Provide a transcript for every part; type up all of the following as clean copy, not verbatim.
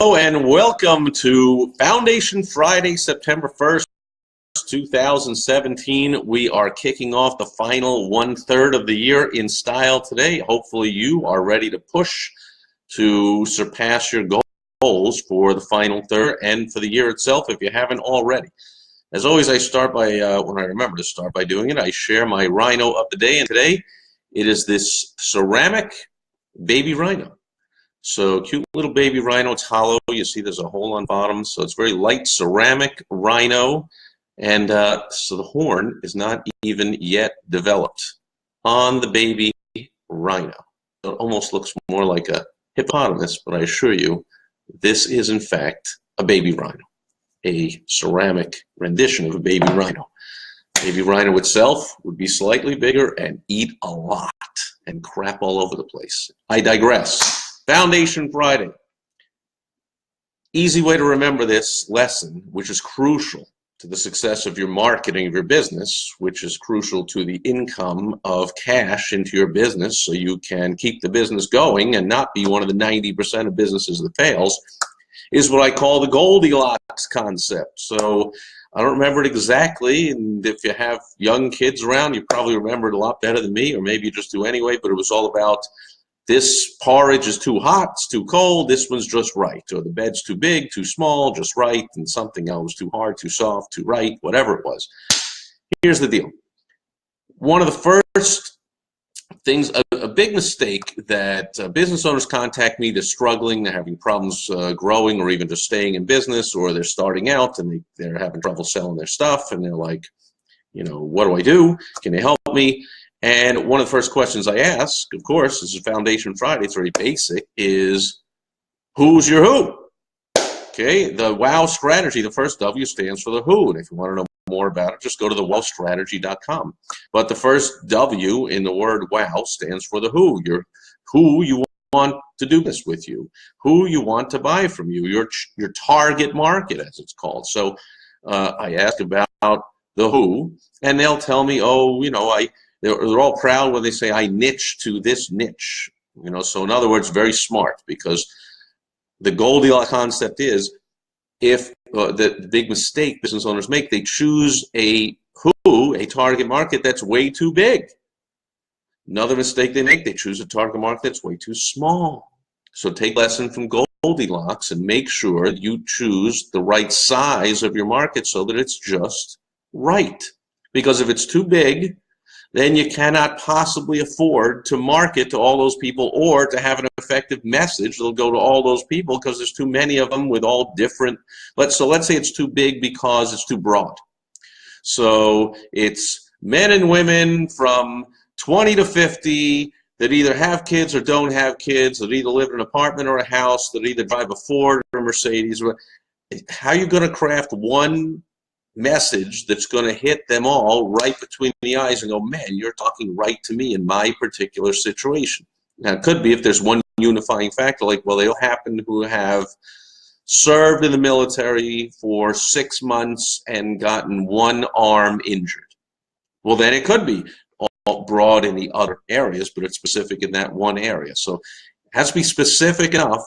And welcome to Foundation Friday, September 1st, 2017. We are kicking off the final one-third of the year in style today. Hopefully you are ready to push to surpass your goals for the final third and for the year itself if you haven't already. As always, I start by, when I remember to start by doing it, I share my rhino of the day. And today it is this ceramic baby rhino. So cute little baby rhino. It's hollow. You see there's a hole on bottom. So it's very light ceramic rhino. And so the horn is not even yet developed on the baby rhino. It almost looks more like a hippopotamus, but I assure you, this is in fact a baby rhino, a ceramic rendition of a baby rhino. Baby rhino itself would be slightly bigger and eat a lot and crap all over the place. I digress. Foundation Friday. Easy way to remember this lesson, which is crucial to the success of your marketing of your business, which is crucial to the income of cash into your business so you can keep the business going and not be one of the 90% of businesses that fails, is what I call the Goldilocks Concept. So I don't remember it exactly, and if you have young kids around, you probably remember it a lot better than me, or maybe you just do anyway, but it was all about this porridge is too hot, it's too cold, this one's just right, or the bed's too big, too small, just right, and something else too hard, too soft, too right, whatever it was. Here's the deal. One of the first things, a big mistake that business owners contact me, they're struggling, they're having problems growing or even just staying in business, or they're starting out and they're having trouble selling their stuff, and they're like, you know, what do I do? Can you help me? And one of the first questions I ask, of course, this is Foundation Friday, it's very basic, is who's your who? Okay, the WOW strategy, the first W stands for the who. And if you want to know more about it, just go to thewowstrategy.com. But the first W in the word WOW stands for the who. Who you want to do this with you, who you want to buy from you, your target market, as it's called. So I ask about the who, and they'll tell me, oh, you know, they're all proud when they say I niche to this niche. You know, so in other words, very smart, because the Goldilocks concept is if the big mistake business owners make, they choose a target market that's way too big. Another mistake they make, they choose a target market that's way too small. So take a lesson from Goldilocks and make sure you choose the right size of your market so that it's just right. Because if it's too big, then you cannot possibly afford to market to all those people or to have an effective message that'll go to all those people, because there's too many of them with all different, so let's say it's too big because it's too broad. So it's men and women from 20 to 50 that either have kids or don't have kids, that either live in an apartment or a house, that either drive a Ford or a Mercedes. How are you going to craft one message that's going to hit them all right between the eyes and go, man, you're talking right to me in my particular situation? Now, it could be if there's one unifying factor, like, well, they all happen to have served in the military for 6 months and gotten one arm injured. Well, then it could be all broad in the other areas, but it's specific in that one area. So it has to be specific enough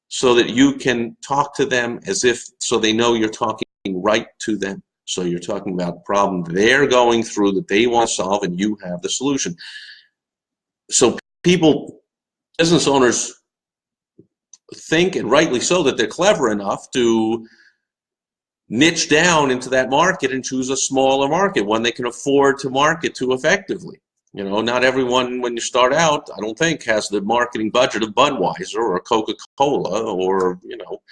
so that you can talk to them as if, so they know you're talking right to them. So you're talking about the problem they're going through that they want to solve, and you have the solution. So people, business owners, think, and rightly so, that they're clever enough to niche down into that market and choose a smaller market, one they can afford to market to effectively. You know, not everyone, when you start out, I don't think, has the marketing budget of Budweiser or Coca-Cola or, you know,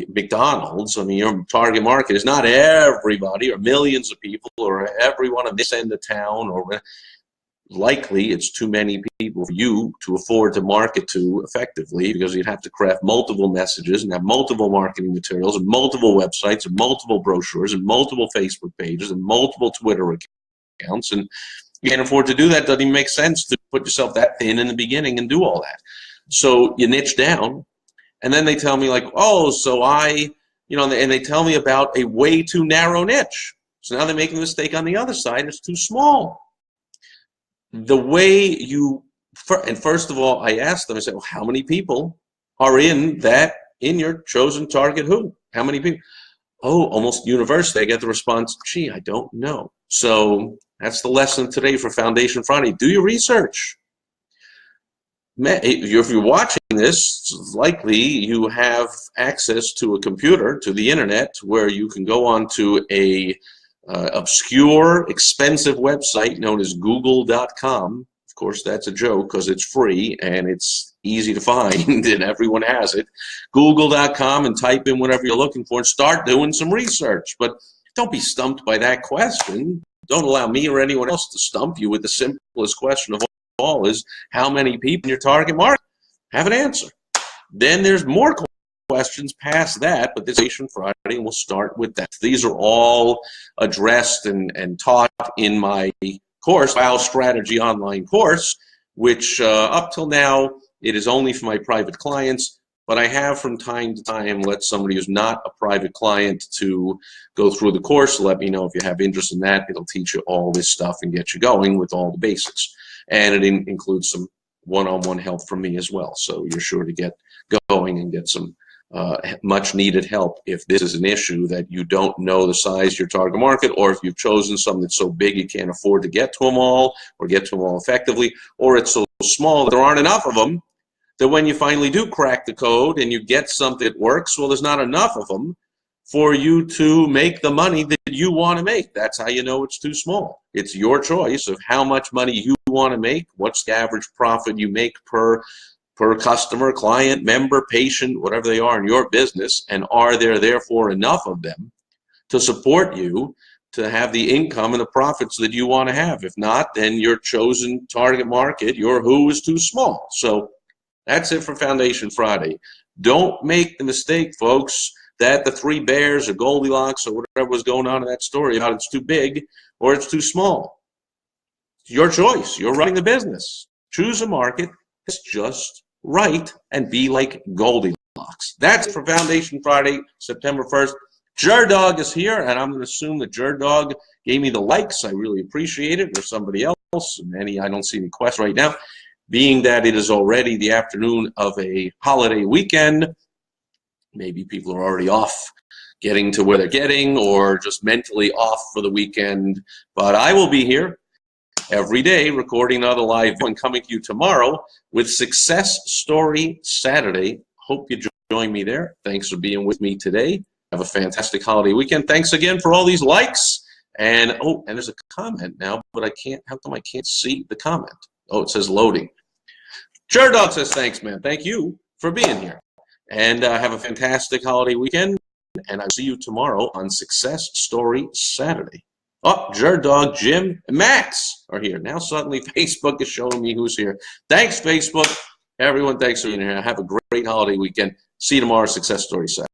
McDonald's. I mean, your target market is not everybody or millions of people or everyone on this end of town, or likely it's too many people for you to afford to market to effectively, because you'd have to craft multiple messages and have multiple marketing materials and multiple websites and multiple brochures and multiple Facebook pages and multiple Twitter accounts. And you can't afford to do that. It doesn't even make sense to put yourself that thin in the beginning and do all that. So you niche down. And then they tell me, like, oh, so you know, and they tell me about a way too narrow niche. So now they're making a mistake on the other side. It's too small. The way you, and first of all, I asked them, I said, well, how many people are in that in your chosen target who? How many people? Oh, almost universally, I get the response, gee, I don't know. So that's the lesson today for Foundation Friday. Do your research. If you're watching this, likely you have access to a computer, to the internet, where you can go onto a obscure, expensive website known as Google.com. Of course, that's a joke because it's free and it's easy to find and everyone has it. Google.com, and type in whatever you're looking for and start doing some research. But don't be stumped by that question. Don't allow me or anyone else to stump you with the simplest question of all is, how many people in your target market? Have an answer. Then there's more questions past that, but this is Foundation Friday, and we'll start with that. These are all addressed and taught in my course, Wow Strategy online course, which up till now, it is only for my private clients, but I have from time to time let somebody who's not a private client to go through the course. Let me know if you have interest in that. It'll teach you all this stuff and get you going with all the basics. And it includes some one-on-one help from me as well. So you're sure to get going and get some much needed help if this is an issue that you don't know the size of your target market, or if you've chosen something that's so big you can't afford to get to them all or get to them all effectively, or it's so small that there aren't enough of them that when you finally do crack the code and you get something that works, well, there's not enough of them for you to make the money that you want to make. That's how you know it's too small. It's your choice of how much money you want to make, what's the average profit you make per customer, client, member, patient, whatever they are in your business, and are there therefore enough of them to support you to have the income and the profits that you want to have. If not, then your chosen target market, your who, is too small. So that's it for Foundation Friday. Don't make the mistake, folks, that the three bears or Goldilocks or whatever was going on in that story about it's too big or it's too small. It's your choice. You're running the business. Choose a market that's just right and be like Goldilocks. That's it for Foundation Friday, September 1st. Dog is here, and I'm going to assume that Dog gave me the likes. I really appreciate it, or somebody else. I don't see any questions right now. Being that it is already the afternoon of a holiday weekend, maybe people are already off getting to where they're getting or just mentally off for the weekend. But I will be here every day recording another live and coming to you tomorrow with Success Story Saturday. Hope you join me there. Thanks for being with me today. Have a fantastic holiday weekend. Thanks again for all these likes. And and there's a comment now, but I can't. How come I can't see the comment? Oh, it says loading. Dog says thanks, man. Thank you for being here. And have a fantastic holiday weekend. And I'll see you tomorrow on Success Story Saturday. Oh, Dog, Jim, and Max are here. Now suddenly Facebook is showing me who's here. Thanks, Facebook. Everyone, thanks for being here. Have a great holiday weekend. See you tomorrow, Success Story Saturday.